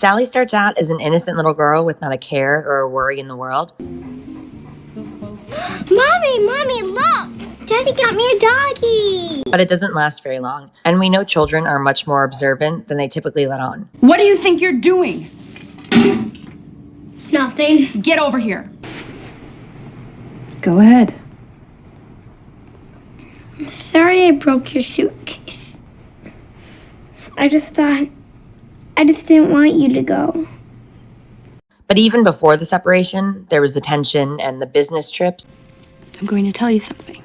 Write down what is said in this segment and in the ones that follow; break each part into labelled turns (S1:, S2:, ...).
S1: Sally starts out as an innocent little girl with not a care or a worry in the world.
S2: Mommy, look! Daddy got me a doggy!
S1: But it doesn't last very long, and we know children are much more observant than they typically let on.
S3: What do you think you're doing?
S2: Nothing.
S3: Get over here.
S4: Go ahead.
S2: I'm sorry I broke your suitcase. I just didn't want you to go.
S1: But even before the separation, there was the tension and the business trips.
S4: I'm going to tell you something.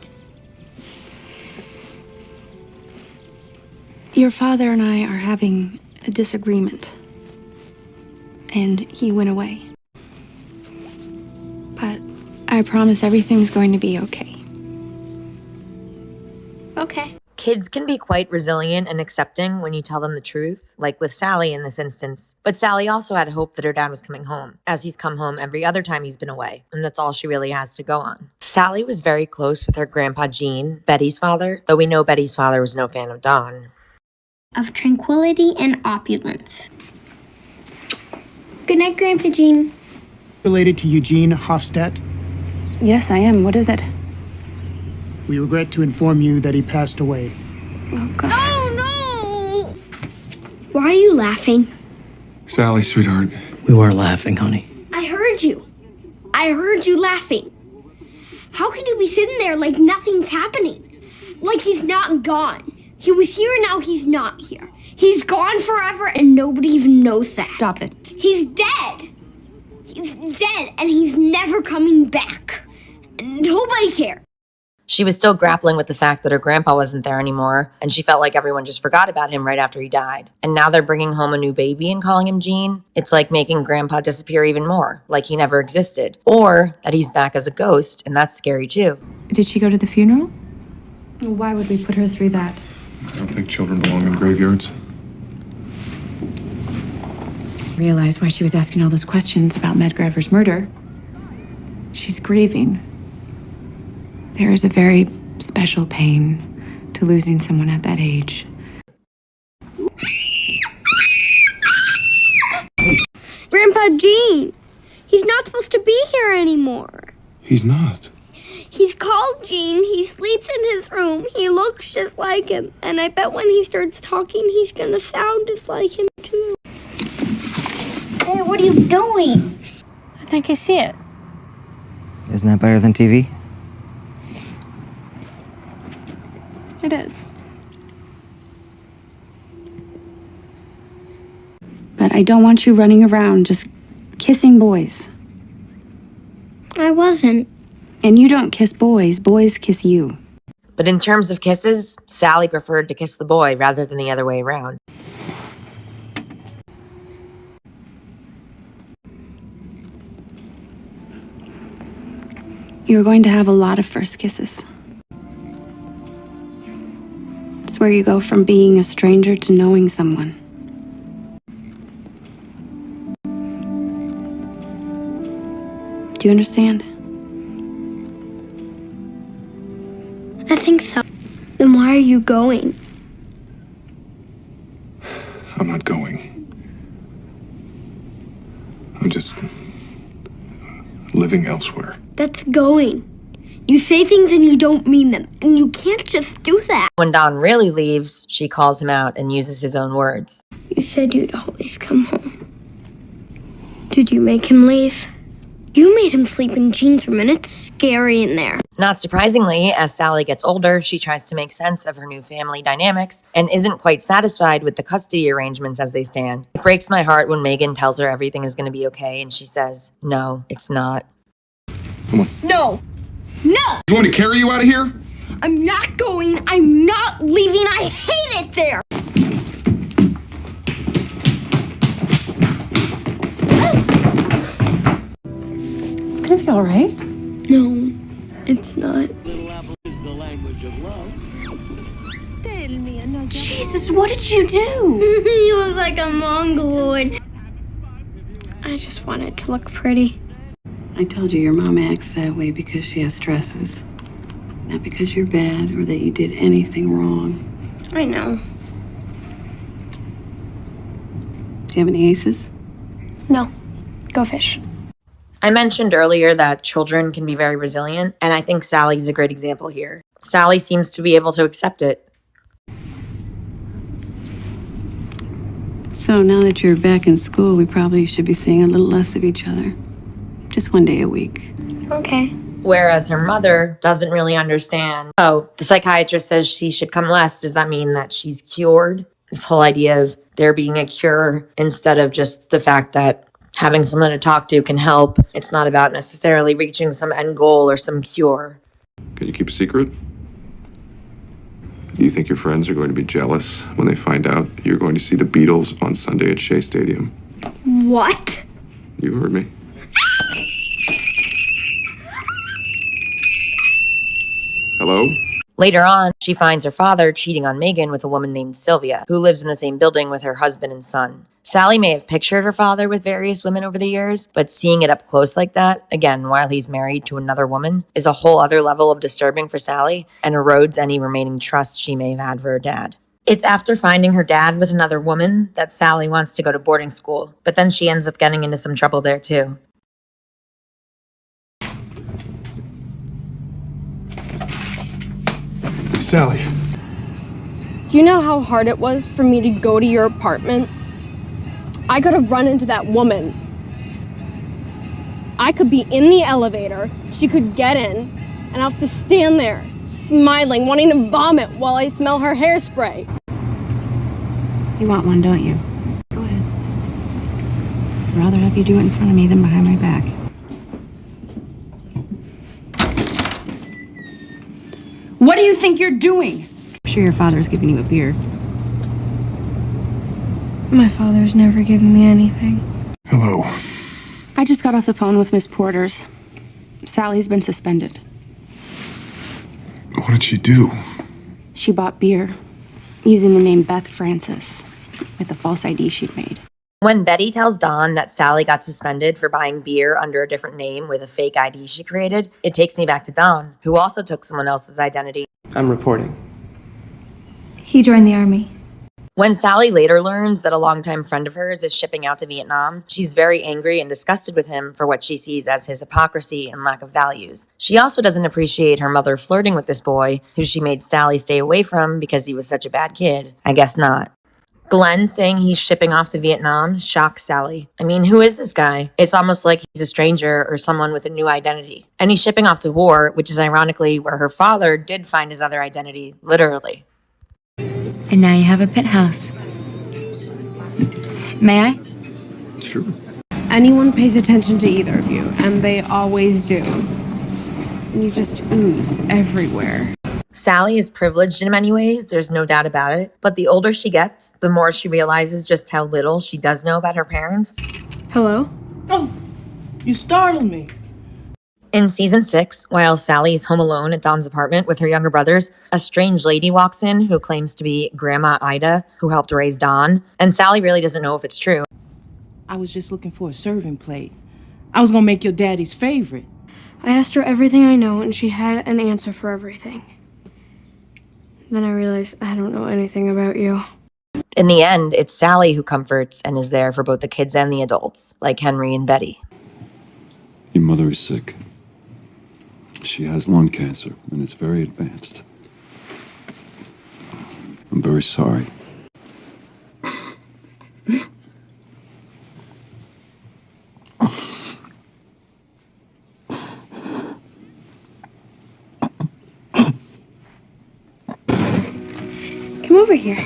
S4: Your father and I are having a disagreement. And he went away. But I promise everything's going to be okay.
S2: Okay.
S1: Kids can be quite resilient and accepting when you tell them the truth, like with Sally in this instance. But Sally also had hope that her dad was coming home, as he's come home every other time he's been away, and that's all she really has to go on. Sally was very close with her grandpa Gene, Betty's father, though we know Betty's father was no fan of Don.
S2: Of tranquility and opulence. Good night, Grandpa Gene.
S5: Related to Eugene Hofstadt?
S4: Yes, I am. What is it?
S5: We regret to inform you that he passed away.
S4: Oh, God.
S2: Oh, no! Why are you laughing?
S6: Sally, sweetheart.
S7: We weren't laughing, honey.
S2: I heard you. I heard you laughing. How can you be sitting there like nothing's happening? Like he's not gone. He was here, now he's not here. He's gone forever and nobody even knows that.
S4: Stop it.
S2: He's dead. He's dead and he's never coming back. And nobody cares.
S1: She was still grappling with the fact that her grandpa wasn't there anymore, and she felt like everyone just forgot about him right after he died. And now they're bringing home a new baby and calling him Gene. It's like making grandpa disappear even more, like he never existed. Or that he's back as a ghost, and that's scary too.
S4: Did she go to the funeral? Why would we put her through that?
S6: I don't think children belong in graveyards.
S4: Realized why she was asking all those questions about Medgraver's murder. She's grieving. There is a very special pain to losing someone at that age.
S2: Grandpa Gene, he's not supposed to be here anymore.
S6: He's not.
S2: He's called Gene, he sleeps in his room, he looks just like him, and I bet when he starts talking, he's gonna sound just like him too. Hey, what are you doing?
S4: I think I see it.
S7: Isn't that better than TV?
S4: It is. But I don't want you running around just kissing boys.
S2: I wasn't.
S4: And you don't kiss boys, boys kiss you.
S1: But in terms of kisses, Sally preferred to kiss the boy rather than the other way around.
S4: You're going to have a lot of first kisses. It's where you go from being a stranger to knowing someone. Do you understand?
S2: I think so. Then why are you going?
S6: I'm not going. I'm just living elsewhere.
S2: That's going. You say things and you don't mean them, and you can't just do that.
S1: When Don really leaves, she calls him out and uses his own words.
S2: You said you'd always come home. Did you make him leave? You made him sleep in Gene's room, and it's scary in there.
S1: Not surprisingly, as Sally gets older, she tries to make sense of her new family dynamics and isn't quite satisfied with the custody arrangements as they stand. It breaks my heart when Megan tells her everything is going to be okay, and she says, no, it's not.
S6: Come on.
S2: No! No!
S6: You want me to carry you out of here?
S2: I'm not going. I'm not leaving. I hate it there.
S4: It's gonna be all right.
S2: No, it's not.
S4: Jesus, what did you do?
S2: You look like a mongoloid. I just want it to look pretty.
S8: I told you your mom acts that way because she has stresses. Not because you're bad or that you did anything wrong.
S2: I know.
S8: Do you have any aces?
S2: No. Go fish.
S1: I mentioned earlier that children can be very resilient, and I think Sally's a great example here. Sally seems to be able to accept it.
S8: So now that you're back in school, we probably should be seeing a little less of each other. Just one day a week.
S2: Okay.
S1: Whereas her mother doesn't really understand. Oh, the psychiatrist says she should come less. Does that mean that she's cured? This whole idea of there being a cure instead of just the fact that having someone to talk to can help. It's not about necessarily reaching some end goal or some cure.
S6: Can you keep a secret? Do you think your friends are going to be jealous when they find out you're going to see the Beatles on Sunday at Shea Stadium?
S2: What?
S6: You heard me. Hello?
S1: Later on, she finds her father cheating on Megan with a woman named Sylvia, who lives in the same building with her husband and son. Sally may have pictured her father with various women over the years, but seeing it up close like that, again, while he's married to another woman, is a whole other level of disturbing for Sally and erodes any remaining trust she may have had for her dad. It's after finding her dad with another woman that Sally wants to go to boarding school, but then she ends up getting into some trouble there too.
S6: Sally.
S9: Do you know how hard it was for me to go to your apartment? I could have run into that woman. I could be in the elevator, she could get in, and I'll have to stand there, smiling, wanting to vomit while I smell her hairspray.
S4: You want one, don't you? Go ahead. I'd rather have you do it in front of me than behind my back.
S3: What do you think you're doing?
S4: I'm sure your father's giving you a beer.
S2: My father's never given me anything.
S6: Hello.
S4: I just got off the phone with Miss Porter's. Sally's been suspended.
S6: What did she do?
S4: She bought beer using the name Beth Francis with a false ID she'd made.
S1: When Betty tells Don that Sally got suspended for buying beer under a different name with a fake ID she created, it takes me back to Don, who also took someone else's identity.
S7: I'm reporting.
S2: He joined the army.
S1: When Sally later learns that a longtime friend of hers is shipping out to Vietnam, she's very angry and disgusted with him for what she sees as his hypocrisy and lack of values. She also doesn't appreciate her mother flirting with this boy, who she made Sally stay away from because he was such a bad kid. I guess not. Glen saying he's shipping off to Vietnam shocks Sally. I mean, who is this guy? It's almost like he's a stranger or someone with a new identity. And he's shipping off to war, which is ironically where her father did find his other identity, literally.
S4: And now you have a penthouse. May I?
S6: Sure.
S9: Anyone pays attention to either of you, and they always do. And you just ooze everywhere.
S1: Sally is privileged in many ways, there's no doubt about it. But the older she gets, the more she realizes just how little she does know about her parents.
S9: Hello?
S10: Oh, you startled me.
S1: In season 6, while Sally is home alone at Don's apartment with her younger brothers, a strange lady walks in who claims to be Grandma Ida, who helped raise Don, and Sally really doesn't know if it's true.
S10: I was just looking for a serving plate. I was gonna make your daddy's favorite.
S2: I asked her everything I know, and she had an answer for everything. Then I realized I don't know anything about you.
S1: In the end, it's Sally who comforts and is there for both the kids and the adults, like Henry and Betty.
S11: Your mother is sick. She has lung cancer, and it's very advanced. I'm very sorry.
S2: Come over here.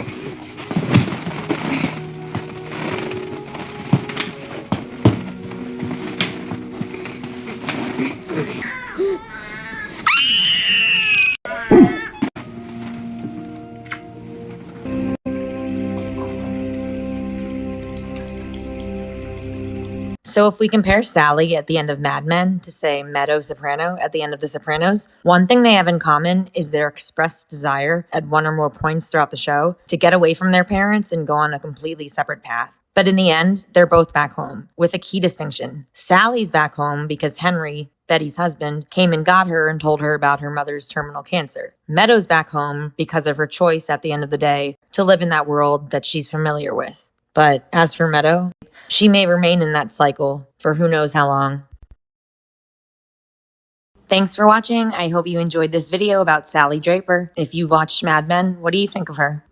S1: So if we compare Sally at the end of Mad Men to, say, Meadow Soprano at the end of The Sopranos, one thing they have in common is their expressed desire at one or more points throughout the show to get away from their parents and go on a completely separate path. But in the end, they're both back home, with a key distinction. Sally's back home because Henry, Betty's husband, came and got her and told her about her mother's terminal cancer. Meadow's back home because of her choice at the end of the day to live in that world that she's familiar with. But as for Meadow, she may remain in that cycle for who knows how long. Thanks for watching. I hope you enjoyed this video about Sally Draper. If you've watched Mad Men, what do you think of her?